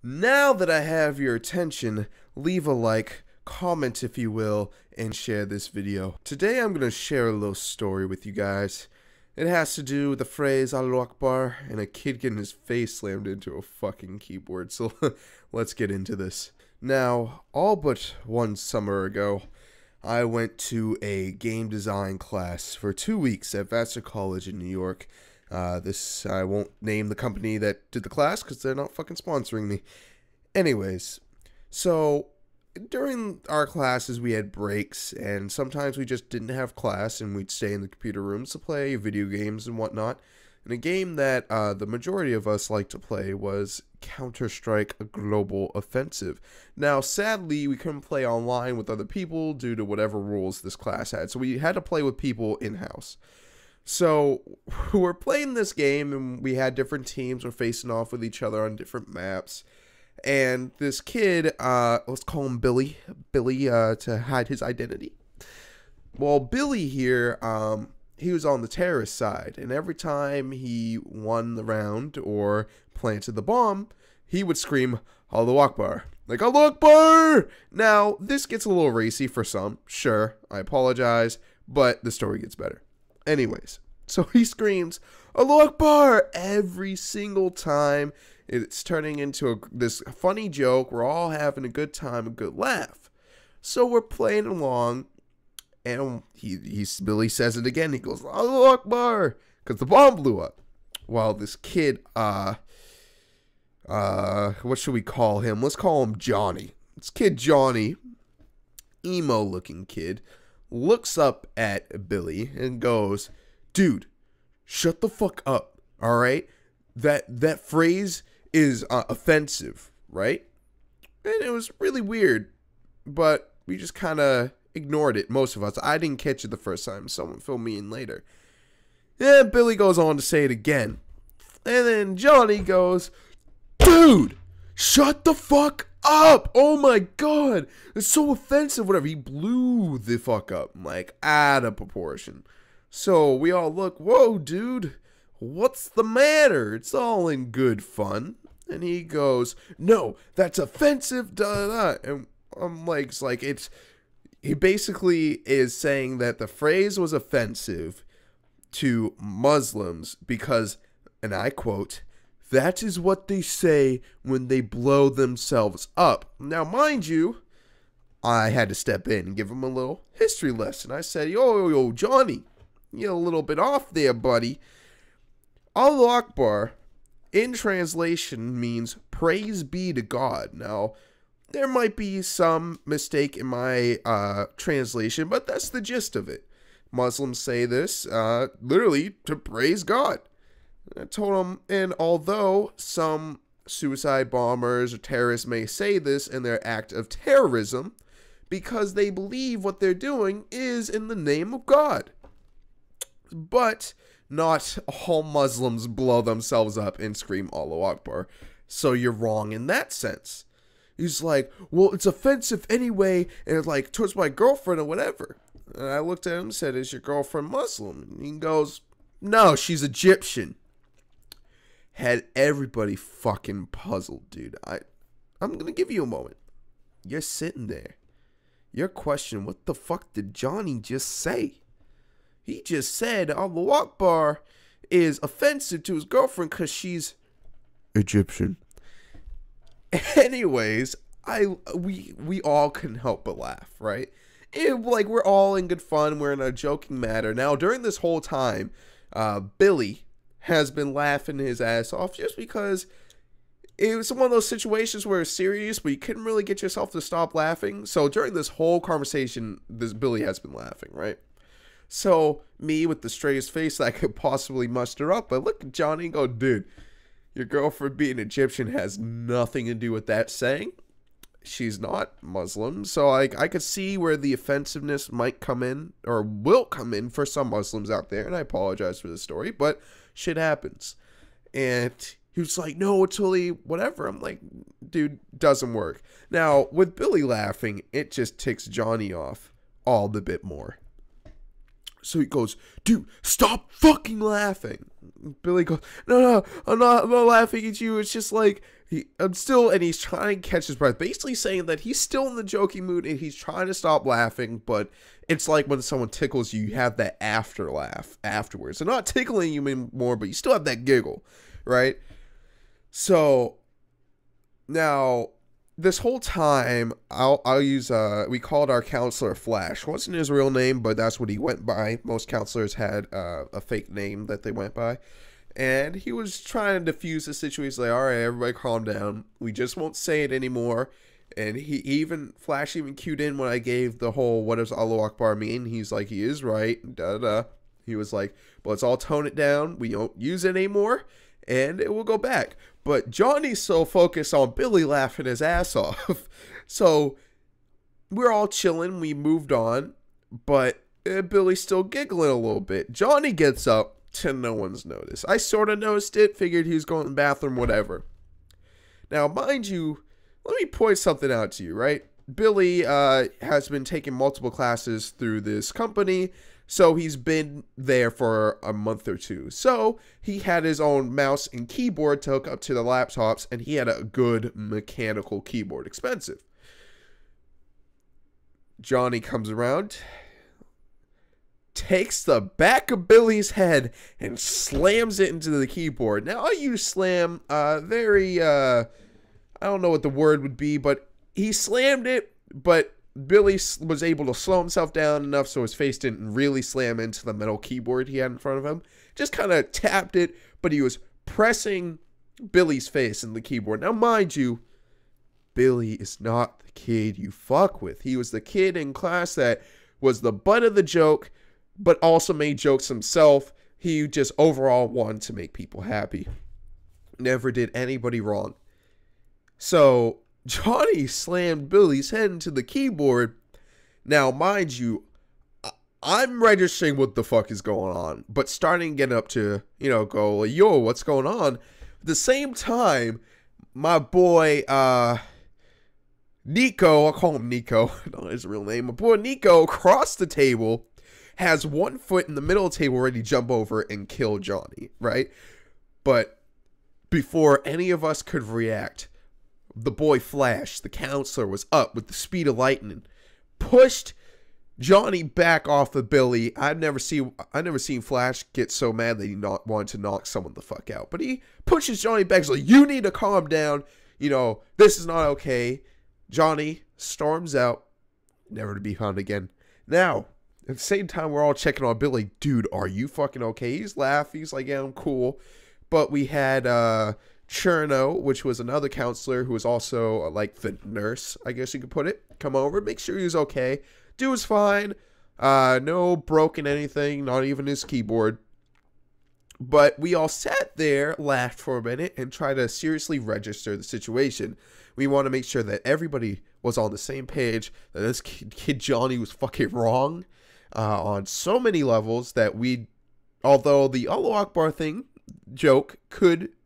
Now that I have your attention, leave a like, comment if you will, and share this video. Today I'm going to share a little story with you guys. It has to do with the phrase Allahu Akbar and a kid getting his face slammed into a fucking keyboard. So let's get into this. Now, all but one summer ago, I went to a game design class for 2 weeks at Vassar College in New York. I won't name the company that did the class because they're not fucking sponsoring me. Anyways, so during our classes we had breaks, and sometimes we just didn't have class and we'd stay in the computer rooms to play video games and whatnot. And a game that the majority of us liked to play was Counter-Strike Global Offensive. Now, sadly, we couldn't play online with other people due to whatever rules this class had, so we had to play with people in-house. So, we're playing this game, and we had different teams. We're facing off with each other on different maps. And this kid, let's call him Billy. Billy, to hide his identity. Well, Billy here, he was on the terrorist side. And every time he won the round or planted the bomb, he would scream, Allahu Akbar. Like, Allahu Akbar! Now, this gets a little racy for some. Sure, I apologize. But the story gets better. Anyways, so he screams, Allahu Akbar, every single time. It's turning into this funny joke. We're all having a good time, a good laugh. So we're playing along, and Billy says it again. He goes, Allahu Akbar, because the bomb blew up. While this kid, what should we call him? Let's call him Johnny. This kid Johnny, emo-looking kid, looks up at Billy and goes, dude, shut the fuck up, alright? That phrase is offensive, right? And it was really weird, but we just kind of ignored it, most of us. I didn't catch it the first time. Someone filled me in later. And Billy goes on to say it again. And then Johnny goes, dude, shut the fuck up! Oh my god! It's so offensive, whatever. He blew the fuck up, like, out of proportion. So we all look, whoa, dude, what's the matter? It's all in good fun. And he goes, no, that's offensive, da da. And I'm like, he basically is saying that the phrase was offensive to Muslims because, and I quote, that is what they say when they blow themselves up. Now, mind you, I had to step in and give him a little history lesson. I said, yo, Johnny, you're a little bit off there, buddy. Allahu Akbar, in translation, means praise be to God. Now, there might be some mistake in my translation, but that's the gist of it. Muslims say this literally to praise God. I told him, and although some suicide bombers or terrorists may say this in their act of terrorism, because they believe what they're doing is in the name of God. But not all Muslims blow themselves up and scream Allahu Akbar. So you're wrong in that sense. He's like, well, it's offensive anyway, and it's like towards my girlfriend or whatever. And I looked at him and said, is your girlfriend Muslim? And he goes, no, she's Egyptian. Had everybody fucking puzzled, dude. I'm gonna give you a moment. You're sitting there. You're questioning, what the fuck did Johnny just say? He just said Allahu Akbar is offensive to his girlfriend because she's Egyptian. Anyways, we all couldn't help but laugh, right? Like, we're all in good fun. We're in a joking matter. Now, during this whole time, Billy has been laughing his ass off just because it was one of those situations where it's serious, but you couldn't really get yourself to stop laughing. So during this whole conversation, this Billy has been laughing, right? So me with the straightest face I could possibly muster up, but look at Johnny and go, dude, your girlfriend being Egyptian has nothing to do with that saying. She's not Muslim, so I could see where the offensiveness might come in, or will come in for some Muslims out there, and I apologize for the story, but shit happens. And he was like, no, totally, whatever. I'm like, dude, doesn't work. Now, with Billy laughing, it just ticks Johnny off all the bit more. So he goes, dude, stop fucking laughing. Billy goes, no, I'm not laughing at you. It's just like, and he's trying to catch his breath, basically saying that he's still in the joking mood and he's trying to stop laughing, but it's like when someone tickles you, you have that after laugh afterwards. They're not tickling you anymore, but you still have that giggle, right? So now, this whole time, I'll use, we called our counselor Flash. Wasn't his real name, but that's what he went by. Most counselors had a fake name that they went by. And he was trying to diffuse the situation. Like, all right, everybody calm down. We just won't say it anymore. And Flash even cued in when I gave the whole, what does Allahu Akbar mean? He's like, he is right, da-da-da. He was like, well, let's all tone it down. We don't use it anymore, and it will go back. But Johnny's so focused on Billy laughing his ass off. So we're all chilling. We moved on, but Billy's still giggling a little bit. Johnny gets up to no one's notice. I sort of noticed it, figured he was going to the bathroom, whatever. Now, mind you, let me point something out to you, right? Billy has been taking multiple classes through this company, so he's been there for a month or two. So he had his own mouse and keyboard to hook up to the laptops, and he had a good mechanical keyboard, expensive. Johnny comes around, takes the back of Billy's head and slams it into the keyboard. Now, I use slam I don't know what the word would be, but he slammed it, but Billy was able to slow himself down enough so his face didn't really slam into the metal keyboard he had in front of him. Just kind of tapped it, but he was pressing Billy's face in the keyboard. Now, mind you, Billy is not the kid you fuck with. He was the kid in class that was the butt of the joke, but also made jokes himself. He just overall wanted to make people happy. Never did anybody wrong. So Johnny slammed Billy's head into the keyboard. Now, mind you, I'm registering what the fuck is going on, but starting to get up to, go, yo, what's going on? At the same time, my boy, Nico, I'll call him Nico, not his real name, my boy Nico, across the table, has one foot in the middle of the table ready to jump over and kill Johnny, right? But before any of us could react, the boy Flash, the counselor, was up with the speed of lightning, pushed Johnny back off of Billy. I've never seen Flash get so mad that he wanted to knock someone the fuck out. But he pushes Johnny back. He's like, you need to calm down. This is not okay. Johnny storms out, never to be found again. Now, at the same time, we're all checking on Billy. Dude, are you fucking okay? He's laughing. He's like, yeah, I'm cool. But we had Cherno, which was another counselor who was also like the nurse, I guess you could put it, come over, make sure he was okay. Dude was fine. No broken anything, not even his keyboard. But we all sat there, laughed for a minute, and tried to seriously register the situation. We want to make sure that everybody was on the same page, that this kid Johnny was fucking wrong on so many levels that although the Allahu Akbar thing, joke,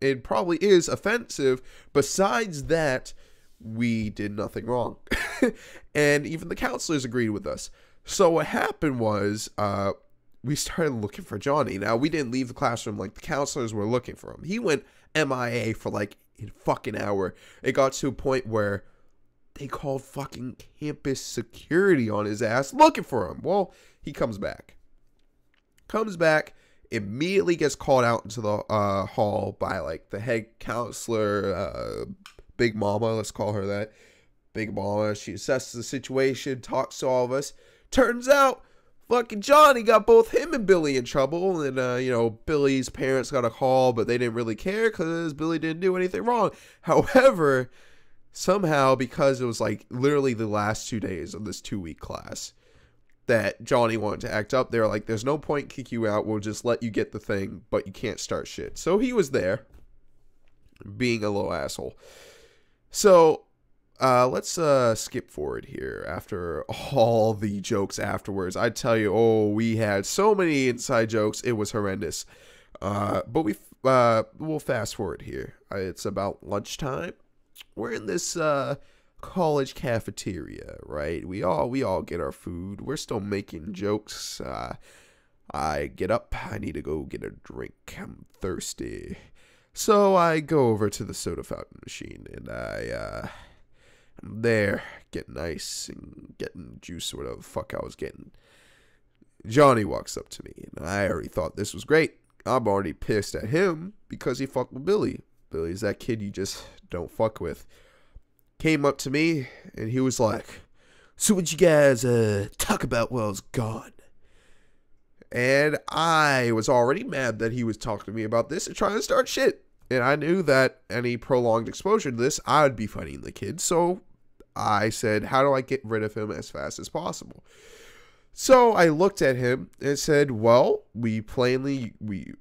it probably is offensive, besides that, we did nothing wrong. And even the counselors agreed with us. So what happened was, we started looking for Johnny. Now, we didn't leave the classroom like the counselors were looking for him. He went MIA for like a fucking hour. It got to a point where they called fucking campus security on his ass looking for him. Well, he comes back. Immediately gets called out into the hall by like the head counselor, Big Mama, let's call her that. Big Mama, she assesses the situation, talks to all of us. Turns out, fucking Johnny got both him and Billy in trouble. And, Billy's parents got a call, but they didn't really care because Billy didn't do anything wrong. However, somehow, because it was like literally the last 2 days of this 2-week class, that Johnny wanted to act up. They were like, there's no point kick you out. We'll just let you get the thing, but you can't start shit. So he was there, being a little asshole. So let's skip forward here after all the jokes afterwards. I tell you, we had so many inside jokes. It was horrendous. But we'll fast forward here. It's about lunchtime. We're in this college cafeteria, right? We all get our food. We're still making jokes. I get up. I need to go get a drink. I'm thirsty. So I go over to the soda fountain machine, and I'm there getting ice and getting juice or whatever the fuck I was getting. Johnny walks up to me, and I already thought this was great. I'm already pissed at him because he fucked with Billy. Billy's that kid you just don't fuck with. Came up to me, and he was like, "So what'd you guys talk about while I was gone?" And I was already mad that he was talking to me about this and trying to start shit. And I knew that any prolonged exposure to this, I would be fighting the kid. So I said, how do I get rid of him as fast as possible? So I looked at him and said, well, we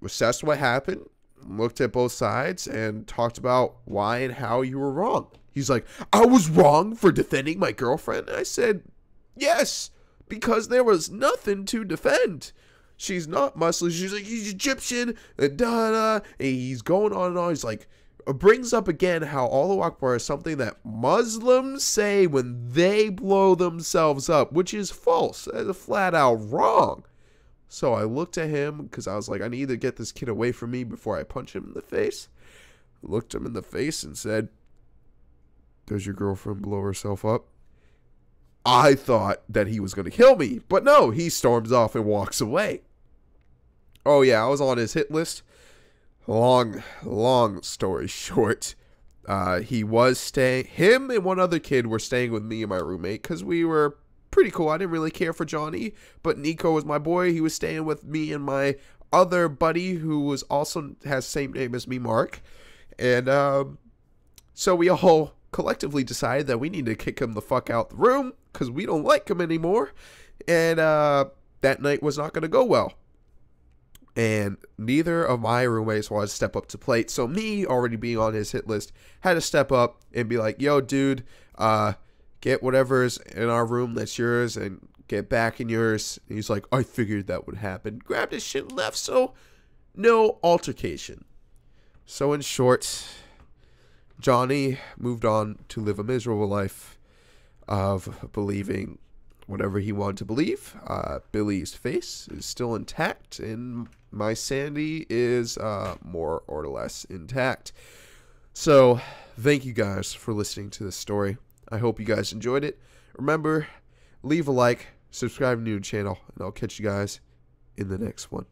assessed what happened, looked at both sides, and talked about why and how you were wrong. He's like, I was wrong for defending my girlfriend? I said, yes, because there was nothing to defend. She's not Muslim. She's like, he's Egyptian, and and he's going on and on. He's like, brings up again how Allahu Akbar is something that Muslims say when they blow themselves up, which is false. That's flat out wrong. So I looked at him because I was like, I need to get this kid away from me before I punch him in the face. I looked him in the face and said, does your girlfriend blow herself up? I thought that he was going to kill me, but no, he storms off and walks away. Oh yeah, I was on his hit list. Long story short, him and one other kid were staying with me and my roommate because we were pretty cool. I didn't really care for Johnny, but Nico was my boy. He was staying with me and my other buddy who was also has the same name as me, Mark. And so we all collectively decided that we need to kick him the fuck out the room because we don't like him anymore. And that night was not going to go well. And neither of my roommates wanted to step up to plate. So me, already being on his hit list, had to step up and be like, yo, dude, get whatever's in our room that's yours and get back in yours. And he's like, I figured that would happen. Grabbed his shit and left. So no altercation. So in short, Johnny moved on to live a miserable life of believing whatever he wanted to believe. Billy's face is still intact, and my sanity is more or less intact. So thank you guys for listening to this story. I hope you guys enjoyed it. Remember, leave a like, subscribe to the channel, and I'll catch you guys in the next one.